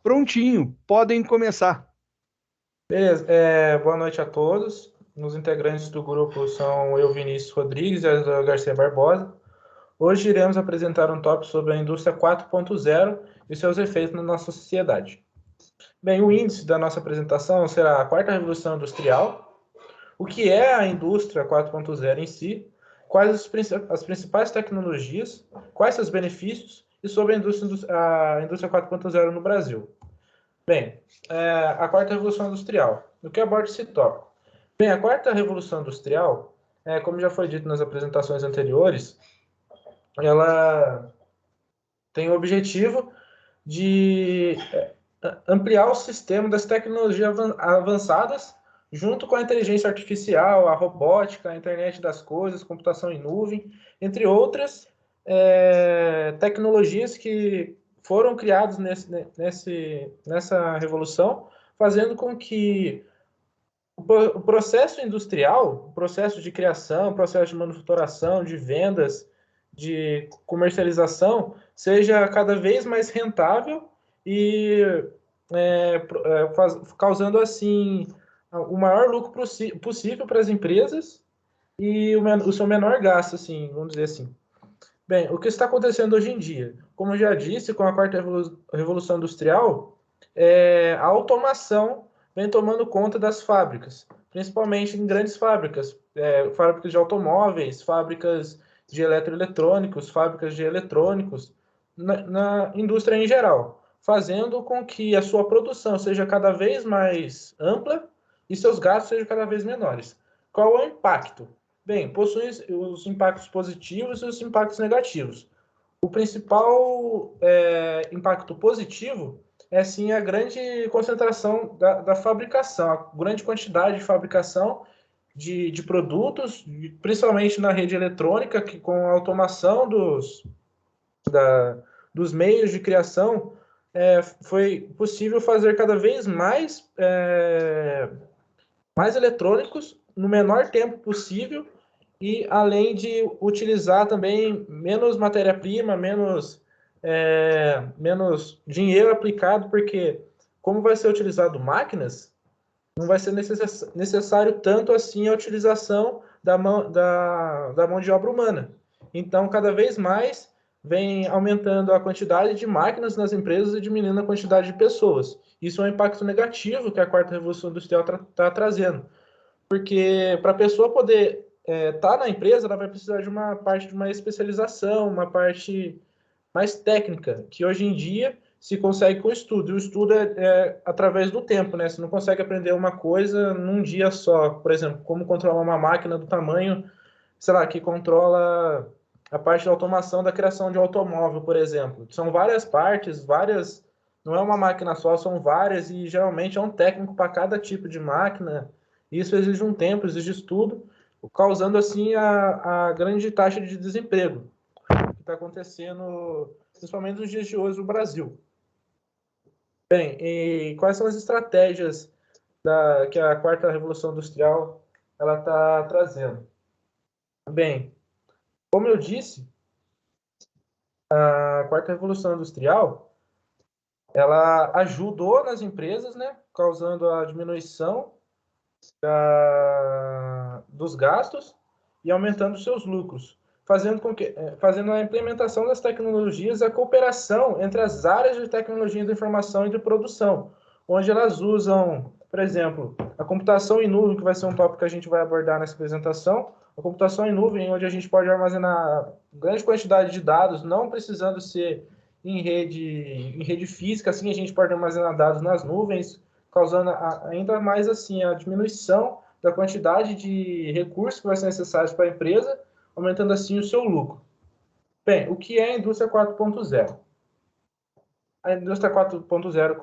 Prontinho, podem começar. Beleza, boa noite a todos. Os integrantes do grupo são eu, Vinícius Rodrigues e a Garcia Barbosa. Hoje iremos apresentar um tópico sobre a indústria 4.0 e seus efeitos na nossa sociedade. Bem, o índice da nossa apresentação será a quarta revolução industrial, o que é a indústria 4.0 em si, quais as principais tecnologias, quais seus benefícios e sobre a indústria 4.0 no Brasil. Bem, a quarta revolução industrial. O que aborda esse tópico? Bem, a quarta revolução industrial, como já foi dito nas apresentações anteriores, ela tem o objetivo de ampliar o sistema das tecnologias avançadas junto com a inteligência artificial, a robótica, a internet das coisas, computação em nuvem, entre outras tecnologias que foram criadas nessa revolução, fazendo com que o processo industrial, o processo de criação, o processo de manufaturação, de vendas, de comercialização, seja cada vez mais rentável e causando assim o maior lucro possível para as empresas e o seu menor gasto, assim, vamos dizer assim. Bem, o que está acontecendo hoje em dia? Como eu já disse, com a quarta revolução industrial, a automação vem tomando conta das fábricas, principalmente em grandes fábricas, fábricas de automóveis, fábricas de eletroeletrônicos, fábricas de eletrônicos, na indústria em geral, fazendo com que a sua produção seja cada vez mais ampla e seus gastos sejam cada vez menores. Qual é o impacto? Bem, possui os impactos positivos e os impactos negativos. O principal impacto positivo é sim a grande concentração da fabricação, a grande quantidade de fabricação de produtos, principalmente na rede eletrônica, que com a automação dos meios de criação foi possível fazer cada vez mais eletrônicos no menor tempo possível e além de utilizar também menos matéria-prima, menos dinheiro aplicado, porque como vai ser utilizado máquinas, não vai ser necessário tanto assim a utilização da mão de obra humana. Então, cada vez mais vem aumentando a quantidade de máquinas nas empresas e diminuindo a quantidade de pessoas. Isso é um impacto negativo que a quarta revolução industrial está trazendo, porque para a pessoa poder estar na empresa, ela vai precisar de uma parte de uma especialização, uma parte mais técnica, que hoje em dia se consegue com o estudo. E o estudo é através do tempo, né? Você não consegue aprender uma coisa num dia só. Por exemplo, como controlar uma máquina do tamanho, sei lá, que controla a parte da automação da criação de um automóvel, por exemplo. São várias partes, várias. Não é uma máquina só, são várias, e geralmente é um técnico para cada tipo de máquina. Isso exige um tempo, exige estudo, causando assim a grande taxa de desemprego que está acontecendo, principalmente nos dias de hoje no Brasil. Bem, e quais são as estratégias que a quarta revolução industrial ela está trazendo? Bem, como eu disse, a quarta revolução industrial ela ajudou nas empresas, né, causando a diminuição dos gastos e aumentando seus lucros, fazendo a implementação das tecnologias e a cooperação entre as áreas de tecnologia da informação e de produção, onde elas usam, por exemplo, a computação em nuvem, que vai ser um tópico que a gente vai abordar nessa apresentação, a computação em nuvem, onde a gente pode armazenar grande quantidade de dados, não precisando ser em rede física, assim a gente pode armazenar dados nas nuvens, causando ainda mais assim a diminuição da quantidade de recursos que vai ser necessários para a empresa, aumentando assim o seu lucro. Bem, o que é a indústria 4.0? A indústria 4.0,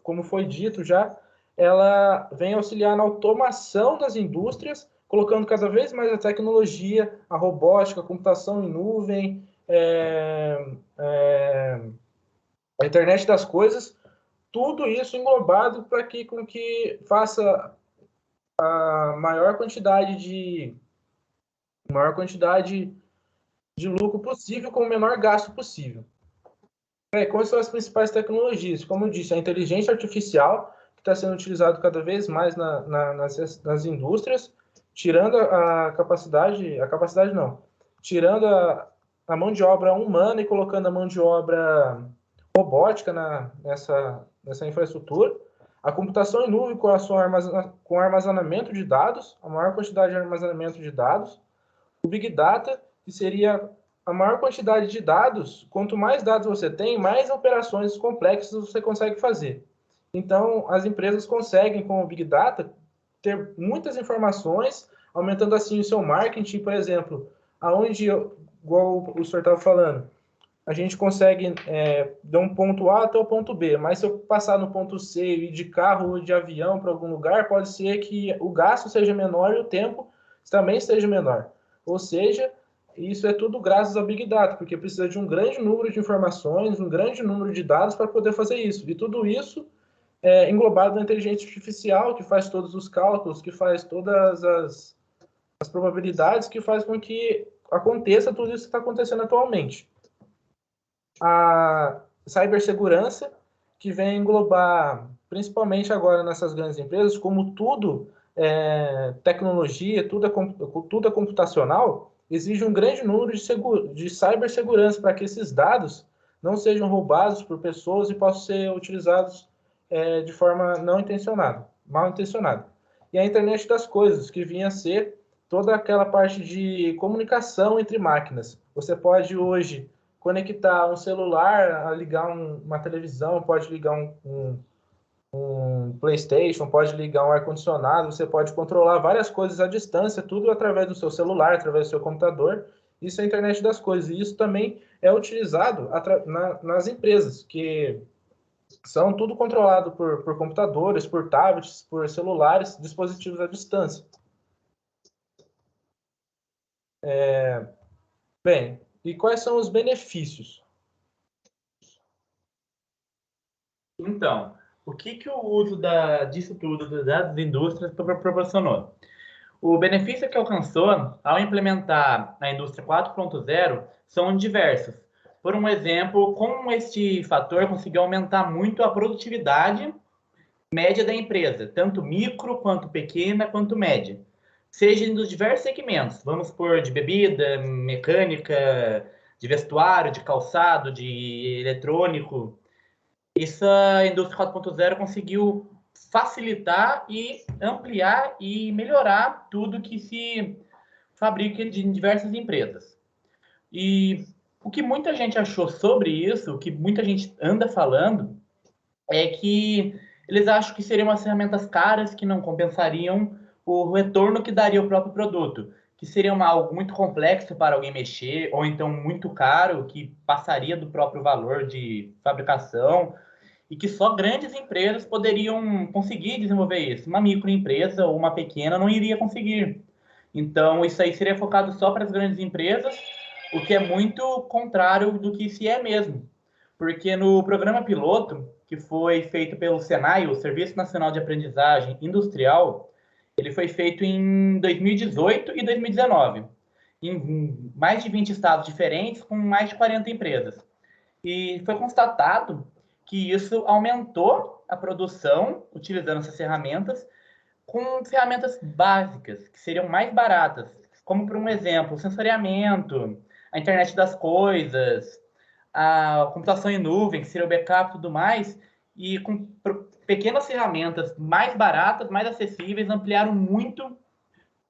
como foi dito já, ela vem auxiliar na automação das indústrias, colocando cada vez mais a tecnologia, a robótica, a computação em nuvem, a internet das coisas, tudo isso englobado para com que faça a maior quantidade de lucro possível com o menor gasto possível. Quais são as principais tecnologias? Como eu disse, a inteligência artificial, que está sendo utilizado cada vez mais nas indústrias, tirando a capacidade não, tirando a mão de obra humana e colocando a mão de obra robótica nessa infraestrutura. A computação em nuvem com armazenamento de dados, a maior quantidade de armazenamento de dados. O Big Data, que seria a maior quantidade de dados. Quanto mais dados você tem, mais operações complexas você consegue fazer. Então, as empresas conseguem, com o Big Data, ter muitas informações, aumentando assim o seu marketing, por exemplo, aonde, igual o senhor estava falando, a gente consegue de um ponto A até o ponto B, mas se eu passar no ponto C e ir de carro ou de avião para algum lugar, pode ser que o gasto seja menor e o tempo também seja menor. Ou seja, isso é tudo graças ao Big Data, porque precisa de um grande número de informações, um grande número de dados para poder fazer isso. E tudo isso é englobado na inteligência artificial, que faz todos os cálculos, que faz todas as probabilidades, que faz com que aconteça tudo isso que está acontecendo atualmente. A cibersegurança, que vem englobar, principalmente agora nessas grandes empresas, como tudo tecnologia, tudo é computacional, exige um grande número de cibersegurança para que esses dados não sejam roubados por pessoas e possam ser utilizados de forma não intencionada, mal intencionada. E a internet das coisas, que vinha a ser toda aquela parte de comunicação entre máquinas. Você pode hoje conectar um celular, a ligar uma televisão, pode ligar um PlayStation, pode ligar um ar-condicionado, você pode controlar várias coisas à distância, tudo através do seu celular, através do seu computador. Isso é a internet das coisas. E isso também é utilizado nas empresas, que são tudo controlado por computadores, por tablets, por celulares, dispositivos à distância. Bem, e quais são os benefícios? Então, o que o uso disso tudo, das indústrias, proporcionou? O benefício que alcançou ao implementar a indústria 4.0 são diversos. Por um exemplo, como este fator conseguiu aumentar muito a produtividade média da empresa, tanto micro, quanto pequena, quanto média. Seja nos diversos segmentos, vamos por de bebida, mecânica, de vestuário, de calçado, de eletrônico. Isso a indústria 4.0 conseguiu facilitar e ampliar e melhorar tudo que se fabrica em diversas empresas. E o que muita gente achou sobre isso, o que muita gente anda falando, é que eles acham que seriam umas ferramentas caras que não compensariam o retorno que daria o próprio produto, que seria algo muito complexo para alguém mexer, ou então muito caro, que passaria do próprio valor de fabricação, e que só grandes empresas poderiam conseguir desenvolver isso. Uma microempresa ou uma pequena não iria conseguir. Então, isso aí seria focado só para as grandes empresas, o que é muito contrário do que se é mesmo. Porque no programa piloto, que foi feito pelo Senai, o Serviço Nacional de Aprendizagem Industrial, ele foi feito em 2018 e 2019, em mais de 20 estados diferentes, com mais de 40 empresas. E foi constatado que isso aumentou a produção utilizando essas ferramentas com ferramentas básicas, que seriam mais baratas, como por um exemplo, o sensoriamento, a internet das coisas, a computação em nuvem, que seria o backup e tudo mais, e com pequenas ferramentas mais baratas, mais acessíveis, ampliaram muito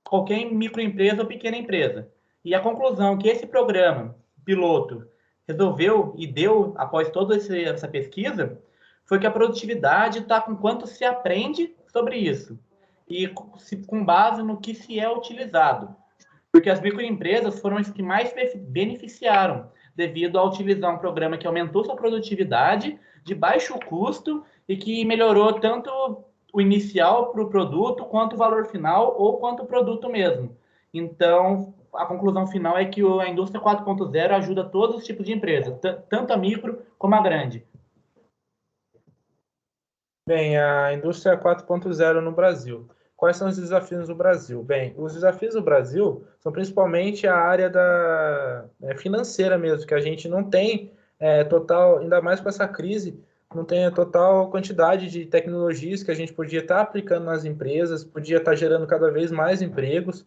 qualquer microempresa ou pequena empresa. E a conclusão que esse programa piloto resolveu e deu, após toda essa pesquisa, foi que a produtividade está com quanto se aprende sobre isso e com base no que se é utilizado. Porque as microempresas foram as que mais beneficiaram devido a utilizar um programa que aumentou sua produtividade de baixo custo e que melhorou tanto o inicial para o produto, quanto o valor final ou quanto o produto mesmo. Então, a conclusão final é que a indústria 4.0 ajuda todos os tipos de empresas, tanto a micro como a grande. Bem, a indústria 4.0 no Brasil. Quais são os desafios no Brasil? Bem, os desafios no Brasil são principalmente a área financeira mesmo, que a gente não tem total, ainda mais com essa crise, não tem a total quantidade de tecnologias que a gente podia estar aplicando nas empresas, podia estar gerando cada vez mais empregos,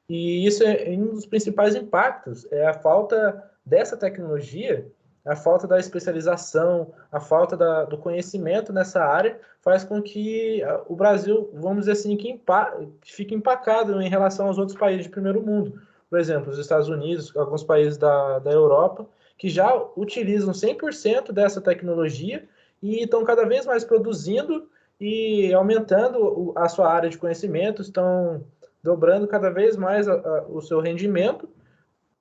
e isso é um dos principais impactos, é a falta dessa tecnologia, a falta da especialização, a falta do conhecimento nessa área, faz com que o Brasil, vamos dizer assim, que fique empacado em relação aos outros países de primeiro mundo. Por exemplo, os Estados Unidos, alguns países da Europa, que já utilizam 100% dessa tecnologia e estão cada vez mais produzindo e aumentando a sua área de conhecimento, estão dobrando cada vez mais o seu rendimento,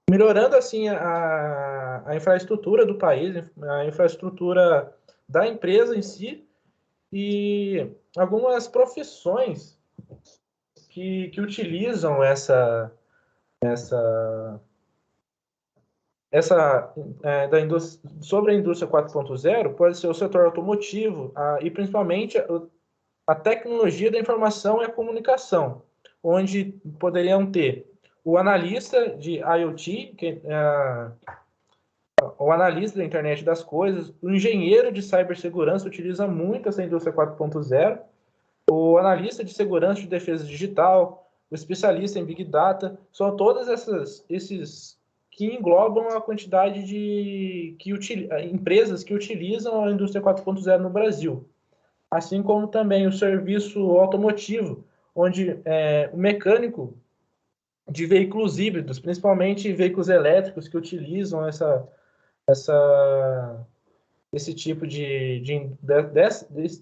melhorando assim a infraestrutura do país, a infraestrutura da empresa em si, e algumas profissões que utilizam sobre a indústria 4.0 pode ser o setor automotivo e principalmente a tecnologia da informação e a comunicação, onde poderiam ter o analista de IoT, o analista da internet das coisas, o engenheiro de cibersegurança utiliza muito essa indústria 4.0, o analista de segurança de defesa digital, o especialista em Big Data, são todas esses que englobam a quantidade de empresas que utilizam a indústria 4.0 no Brasil. Assim como também o serviço automotivo, onde o mecânico de veículos híbridos, principalmente veículos elétricos que utilizam esse tipo de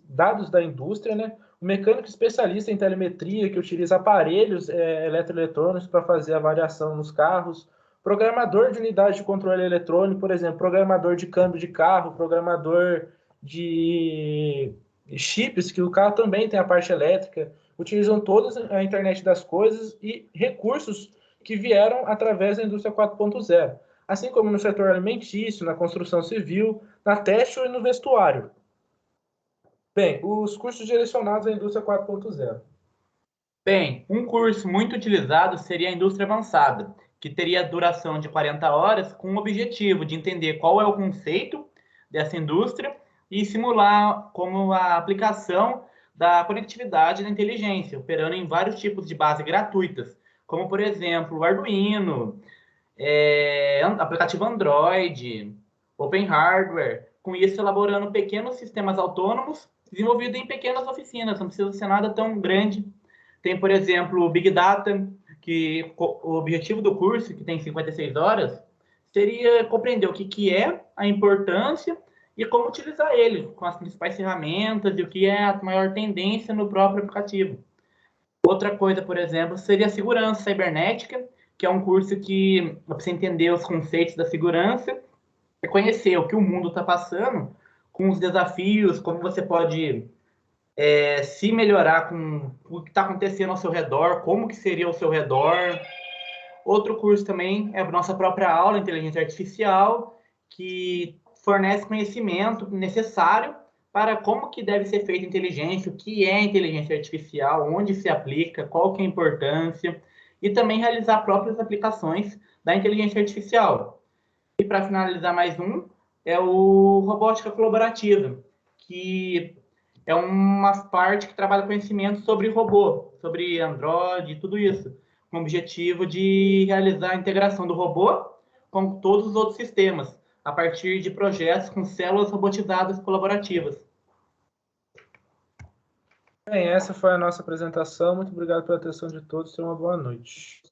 dados da indústria, né? O mecânico especialista em telemetria, que utiliza aparelhos eletroeletrônicos para fazer a variação nos carros, programador de unidade de controle eletrônico, por exemplo, programador de câmbio de carro, programador de chips, que o carro também tem a parte elétrica, utilizam todos a internet das coisas e recursos que vieram através da indústria 4.0, assim como no setor alimentício, na construção civil, na têxtil e no vestuário. Bem, os cursos direcionados à indústria 4.0. Bem, um curso muito utilizado seria a indústria avançada, que teria duração de 40 horas com o objetivo de entender qual é o conceito dessa indústria e simular como a aplicação da conectividade da inteligência, operando em vários tipos de base gratuitas, como, por exemplo, o Arduino, aplicativo Android, Open Hardware, com isso elaborando pequenos sistemas autônomos desenvolvidos em pequenas oficinas, não precisa ser nada tão grande. Tem, por exemplo, o Big Data, que o objetivo do curso, que tem 56 horas, seria compreender o que é a importância e como utilizar ele, com as principais ferramentas e o que é a maior tendência no próprio aplicativo. Outra coisa, por exemplo, seria a segurança cibernética, que é um curso que você entender os conceitos da segurança e conhecer o que o mundo está passando, com os desafios, como você pode se melhorar com o que está acontecendo ao seu redor, como que seria o seu redor. Outro curso também é a nossa própria aula, Inteligência Artificial, que fornece conhecimento necessário para como que deve ser feita a inteligência, o que é inteligência artificial, onde se aplica, qual que é a importância, e também realizar próprias aplicações da inteligência artificial. E para finalizar mais um, é o Robótica Colaborativa, que é uma parte que trabalha conhecimento sobre robô, sobre Android e tudo isso, com o objetivo de realizar a integração do robô com todos os outros sistemas, a partir de projetos com células robotizadas colaborativas. Bem, essa foi a nossa apresentação. Muito obrigado pela atenção de todos. Tenham uma boa noite.